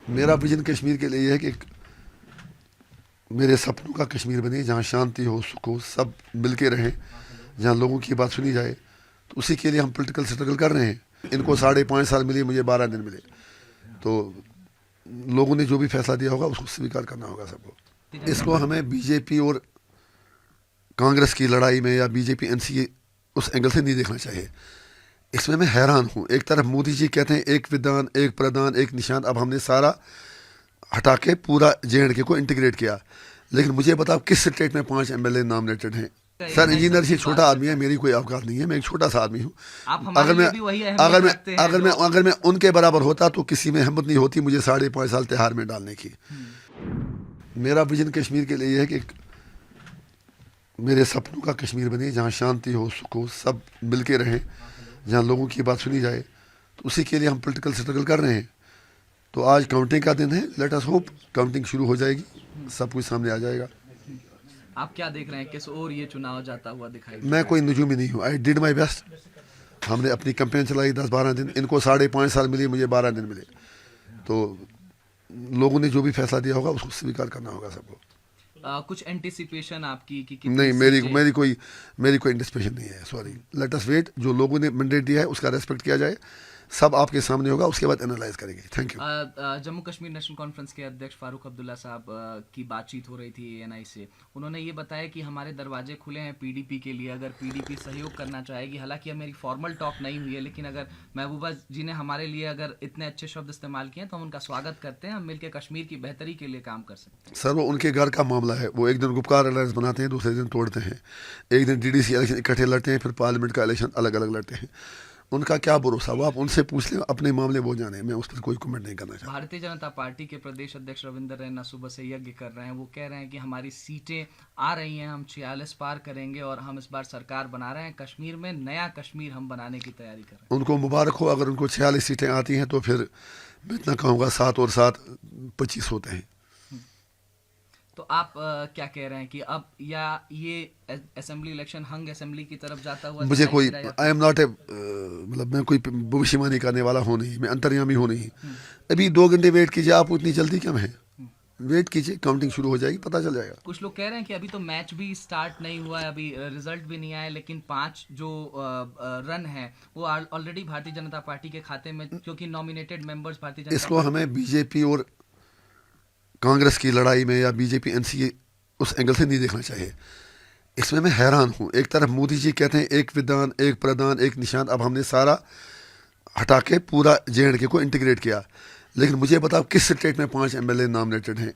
मेरा विजन कश्मीर के लिए यह है कि मेरे सपनों का कश्मीर बने, जहाँ शांति हो, सुख हो, सब मिल के रहें, जहाँ लोगों की बात सुनी जाए। तो उसी के लिए हम पॉलिटिकल स्ट्रगल कर रहे हैं। इनको 5.5 साल मिले, मुझे 12 दिन मिले। तो लोगों ने जो भी फैसला दिया होगा उसको स्वीकार करना होगा सबको। इसको हमें बीजेपी और कांग्रेस की लड़ाई में या बीजेपी एनसीए उस एंगल से नहीं देखना चाहिए। इसमें मैं हैरान हूँ। एक तरफ मोदी जी कहते हैं एक विधान, एक प्रधान, एक निशान। अब हमने सारा हटा के पूरा JNK को इंटीग्रेट किया। लेकिन मुझे बताओ किस स्टेट में 5 MLA नॉमिनेटेड हैं? सर, इंजीनियर से छोटा आदमी है, मेरी कोई औकात नहीं है, मैं एक छोटा सा आदमी हूँ। अगर मैं अगर मैं अगर मैं उनके बराबर होता तो किसी में हिम्मत नहीं होती मुझे 5.5 साल तिहाड़ में डालने की। मेरा विजन कश्मीर के लिए है कि मेरे सपनों का कश्मीर बने, जहाँ शांति हो, सुख हो, सब मिल के रहें, जहाँ लोगों की बात सुनी जाए। तो उसी के लिए हम पॉलिटिकल स्ट्रगल कर रहे हैं। तो आज काउंटिंग का दिन है। लेट अस होप काउंटिंग शुरू हो जाएगी, सब कुछ सामने आ जाएगा। आप क्या देख रहे हैं, किस ओर ये चुनाव जाता हुआ दिखाई? मैं कोई नजूमी नहीं हूँ। I did my best. हमने अपनी कैंपेन चलाई 10-12 दिन। इनको 5.5 साल मिले, मुझे 12 दिन मिले। तो लोगों ने जो भी फैसला दिया होगा उसको स्वीकार करना होगा सबको। कुछ एंटिसिपेशन आपकी कि नहीं, मेरी कोई एंटिसिपेशन नहीं है। Sorry, let us wait. जो लोगों ने मैंडेट दिया है उसका रेस्पेक्ट किया जाए। सब आपके सामने होगा, उसके बाद एनालाइज करेंगे। Thank you. Jammu Kashmir national conference के अध्यक्ष फारूक अब्दुल्ला साहब की बातचीत हो रही थी ANI से। उन्होंने ये बताया कि हमारे दरवाजे खुले हैं PDP के लिए, अगर PDP सहयोग करना चाहेगी। हालांकि अब मेरी फॉर्मल टॉक नहीं हुई है, लेकिन अगर महबूबा जी ने हमारे लिए अगर इतने अच्छे शब्द इस्तेमाल किए हैं तो हम उनका स्वागत करते हैं। हम मिलकर कश्मीर की बेहतरी के लिए काम कर सकते हैं। सर, वो उनके घर का मामला है। वो एक दिन गुपकार अलायंस बनाते हैं, दूसरे दिन तोड़ते हैं। एक दिन DDC इलेक्शन इकट्ठे लड़ते हैं, फिर पार्लियामेंट का इलेक्शन अलग अलग लड़ते हैं। उनका क्या भरोसा, वो आप उनसे पूछ लें, अपने मामले वो जाने। मैं उस पर कोई कमेंट नहीं करना चाहता। भारतीय जनता पार्टी के प्रदेश अध्यक्ष रविंदर रैना सुबह से यज्ञ कर रहे हैं। वो कह रहे हैं कि हमारी सीटें आ रही हैं, हम 46 पार करेंगे और हम इस बार सरकार बना रहे हैं। कश्मीर में नया कश्मीर हम बनाने की तैयारी कर रहे हैं। उनको मुबारक हो। अगर उनको 46 सीटें आती हैं तो फिर मैं इतना कहूँगा 7 और 7 25 होते हैं। तो आप क्या कह रहे हैं कि अब या ये असेंबली इलेक्शन हंग असेंबली की तरफ जाता हुआ? मुझे कोई, आई एम नॉट ए, मतलब मैं कोई भविष्यवाणी करने वाला हूँ नहीं, मैं अंतर्यामी हूँ नहीं। अभी 2 घंटे वेट कीजिए। आप इतनी जल्दी क्यों है? वेट कीजिए, काउंटिंग शुरू हो जाएगी, पता चल जाएगा। कुछ लोग कह रहे हैं कि अभी तो मैच भी स्टार्ट नहीं हुआ है, अभी रिजल्ट भी नहीं आया, लेकिन 5 जो रन है वो ऑलरेडी भारतीय जनता पार्टी के खाते में, क्योंकि नॉमिनेटेड मेंबर्स भारतीय जनता इसको हमें बीजेपी और कांग्रेस की लड़ाई में या बीजेपी एनसीए उस एंगल से नहीं देखना चाहिए। इसमें मैं हैरान हूँ। एक तरफ मोदी जी कहते हैं एक विधान, एक प्रधान, एक निशान। अब हमने सारा हटा के पूरा JNK को इंटीग्रेट किया। लेकिन मुझे बताओ किस स्टेट में 5 MLA नॉमिनेटेड हैं?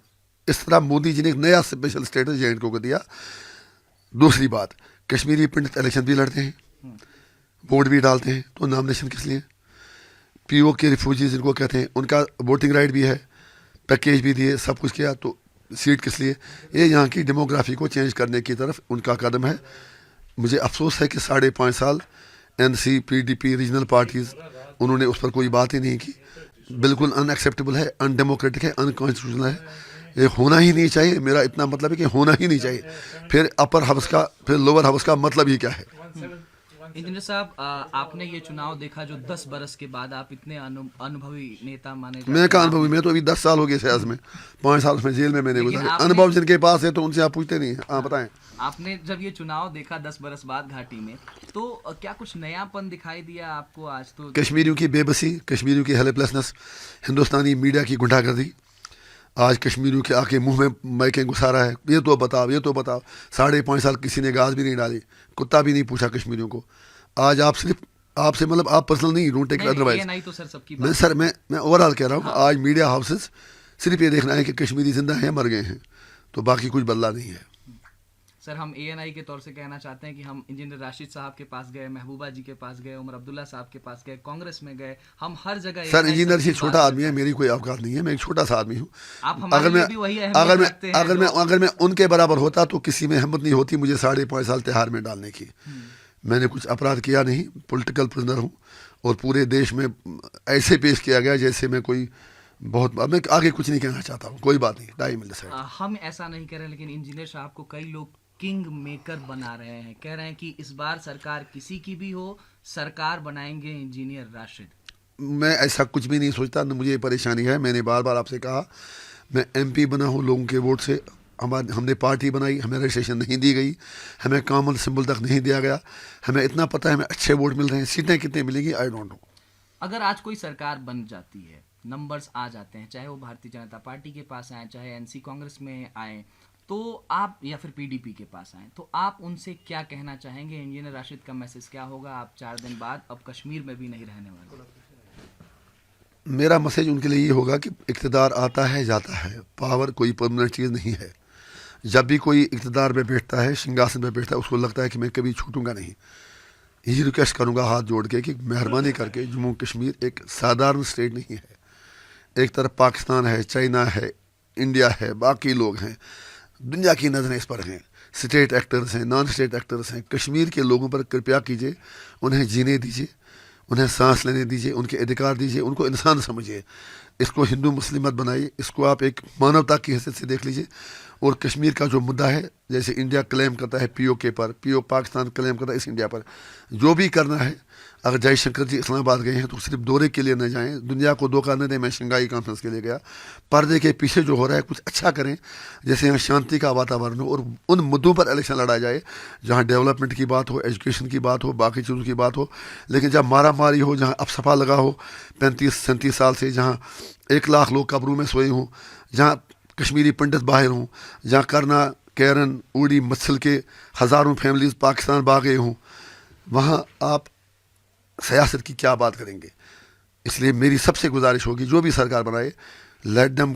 इस तरह मोदी जी ने एक नया स्पेशल स्टेटस JNK को दिया। दूसरी बात, कश्मीरी पंडित इलेक्शन भी लड़ते हैं, वोट भी डालते हैं, तो नॉमिनेशन किस लिए? POK रिफ्यूजीज जिनको कहते हैं, उनका वोटिंग राइट भी है, पैकेज भी दिए, सब कुछ किया, तो सीट किस लिए? ये यहाँ की डेमोग्राफी को चेंज करने की तरफ उनका कदम है। मुझे अफसोस है कि 5.5 साल NC, PDP, रीजनल पार्टीज, उन्होंने उस पर कोई बात ही नहीं की। बिल्कुल अनएक्सेप्टेबल है, अनडेमोक्रेटिक है, अनकॉन्स्टिट्यूशनल है। ये होना ही नहीं चाहिए। मेरा इतना मतलब है कि होना ही नहीं चाहिए। फिर अपर हाउस का, फिर लोअर हाउस का मतलब ही क्या है? इंजीनियर साहब, आपने ये चुनाव देखा जो 10 बरस के बाद, आप इतने अनुभवी नेता माने जाते हैं। मैं कहाँ अनुभवी? मैं तो अभी 10 साल हो गए सियासत में, 5 साल में जेल में मैंने गुजारे। अनुभव जिनके पास है तो उनसे आप पूछते नहीं। हाँ, बताएं। आपने जब ये चुनाव देखा 10 बरस बाद घाटी में, तो क्या कुछ नयापन दिखाई दिया आपको? आज तो कश्मीरियों की बेबसी, कश्मीरियों की हेल्पलेसनेस, हिंदुस्तानी मीडिया की गुंडागर्दी आज कश्मीरियों के आके मुंह में माइकें घुसा रहा है। ये तो बताओ, ये तो बताओ। 5.5 साल किसी ने घास भी नहीं डाली, कुत्ता भी नहीं पूछा कश्मीरियों को। आज आप सिर्फ, आपसे मतलब आप पर्सनल नहीं, डोंट टेक अदरवाइज। नहीं तो सर सबकी मैं सर मैं ओवरऑल कह रहा हूँ। आज मीडिया हाउसेस सिर्फ ये देखना है कि कश्मीरी जिंदा हैं, मर गए हैं, तो बाकी कुछ बदला नहीं है। सर, हम ANI के तौर से कहना चाहते हैं कि हम इंजीनियर राशिद साहब के पास गए, महबूबा जी के पास गए, उमर अब्दुल्ला साहब के पास गए, कांग्रेस में गए, हम हर जगह। सर, इंजीनियर से छोटा आदमी है, मेरी कोई औकात नहीं है, मैं एक छोटा सा आदमी हूँ। अगर मैं उनके बराबर होता तो किसी में हिम्मत नहीं होती मुझे 5.5 साल तिहाड़ में डालने की। मैंने कुछ अपराध किया नहीं, पॉलिटिकल प्रिजनर हूँ, और पूरे देश में ऐसे पेश किया गया जैसे मैं कोई बहुत, मैं आगे कुछ नहीं कहना चाहता हूँ। कोई बात नहीं, टाइम मिल जाए। हम ऐसा नहीं कह रहे, लेकिन इंजीनियर साहब को कई लोग किंग मेकर बना रहे हैं, कह रहे हैं कि इस बार सरकार किसी की भी हो, सरकार बनाएंगे इंजीनियर राशिद। मैं ऐसा कुछ भी नहीं सोचता, न मुझे ये परेशानी है। मैंने बार बार आपसे कहा, मैं MP बना हूँ लोगों के वोट से। हमने पार्टी बनाई, हमें रजिस्ट्रेशन नहीं दी गई, हमें कॉमन सिंबल तक नहीं दिया गया। हमें इतना पता है हमें अच्छे वोट मिल रहे हैं, सीटें कितनी मिलेंगी आई डोंट नो। अगर आज कोई सरकार बन जाती है, नंबर्स आ जाते हैं, चाहे वो भारतीय जनता पार्टी के पास आए, चाहे NC कांग्रेस में आए, तो आप या फिर PDP के पास आए, तो आप उनसे क्या कहना चाहेंगे? इंजीनियर राशिद का मैसेज क्या होगा? आप 4 दिन बाद अब कश्मीर में भी नहीं रहने वाले। मेरा मैसेज उनके लिए ये होगा कि इक़्तिदार आता है जाता है, पावर कोई परमानेंट चीज़ नहीं है। जब भी कोई इक़्तिदार में बैठता है, सिंहासन में बैठता है, उसको लगता है कि मैं कभी छूटूंगा नहीं। यही रिक्वेस्ट करूंगा हाथ जोड़ के कि मेहरबानी करके जम्मू कश्मीर एक साधारण स्टेट नहीं है। एक तरफ पाकिस्तान है, चाइना है, इंडिया है, बाकी लोग हैं, दुनिया की नज़रें इस पर हैं, स्टेट एक्टर्स हैं, नॉन स्टेट एक्टर्स हैं। कश्मीर के लोगों पर कृपया कीजिए, उन्हें जीने दीजिए, उन्हें सांस लेने दीजिए, उनके अधिकार दीजिए, उनको इंसान समझिए। इसको हिंदू मुस्लिम मत बनाइए, इसको आप एक मानवता की हैसियत से देख लीजिए। और कश्मीर का जो मुद्दा है, जैसे इंडिया क्लेम करता है POK पर, पाकिस्तान क्लेम करता है इस इंडिया पर, जो भी करना है, अगर जयशंकर जी इस्लामाबाद गए हैं तो सिर्फ दौरे के लिए न जाएं, दुनिया को धोखा न दें। मैं शंघाई कॉन्फ्रेंस के लिए गया, पर्दे के पीछे जो हो रहा है कुछ अच्छा करें, जैसे यहाँ शांति का वातावरण हो और उन मुद्दों पर इलेक्शन लड़ा जाए जहाँ डेवलपमेंट की बात हो, एजुकेशन की बात हो, बाकी चीज़ों की बात हो। लेकिन जब मारा मारी हो, जहाँ अपसफा लगा हो 35-37 साल से, जहाँ 1 लाख लोग कब्रों में सोए हों, जहाँ कश्मीरी पंडित बाहर हों, जहाँ करना, कैरन, उड़ी, मत्सल के हज़ारों फैमिलीज पाकिस्तान भाग गए हों, वहाँ आप सियासत की क्या बात करेंगे? इसलिए मेरी सबसे गुजारिश होगी, जो भी सरकार बनाए, let them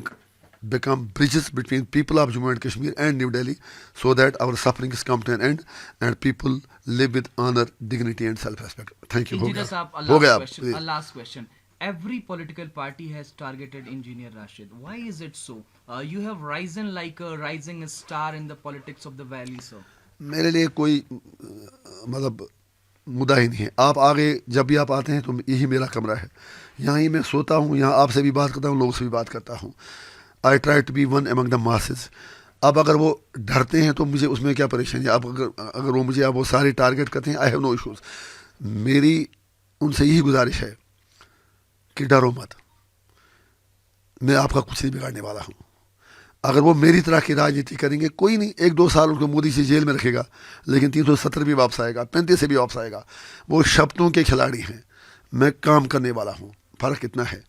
become bridges between people of Jammu and Kashmir and New Delhi, so that our sufferings come to an end and people live with honor, dignity and self-respect. Thank you. Engineer साहब, हो गया a last question. Every political party has targeted Engineer Rashid. Why is it so? You have risen like a rising star in the politics of the valley, sir. मेरे लिए कोई मतलब मुद्दा ही नहीं है। आप आगे जब भी आप आते हैं तो यही मेरा कमरा है, यहाँ ही मैं सोता हूँ, यहाँ आपसे भी बात करता हूँ, लोगों से भी बात करता हूँ। I try to be one among the masses. अब अगर वो डरते हैं तो मुझे उसमें क्या परेशानी है? अब अगर वो मुझे अब वो सारे टारगेट करते हैं, आई हैव नो इश्यूज। मेरी उनसे यही गुजारिश है कि डरो मत, मैं आपका कुछ नहीं बिगाड़ने वाला हूँ। अगर वो मेरी तरह की राजनीति करेंगे, कोई नहीं, 1-2 साल उनको मोदी से जेल में रखेगा, लेकिन 370 भी वापस आएगा, 35 से भी वापस आएगा। वो शब्दों के खिलाड़ी हैं, मैं काम करने वाला हूँ। फ़र्क इतना है,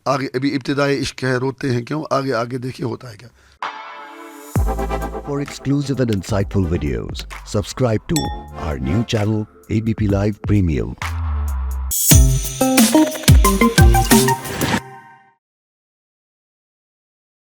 आगे अभी इब्तिदाई इश्क है, रोते हैं क्यों, आगे आगे देखिए होता है क्या। For exclusive and insightful videos, subscribe to our new channel ABP Live Premium.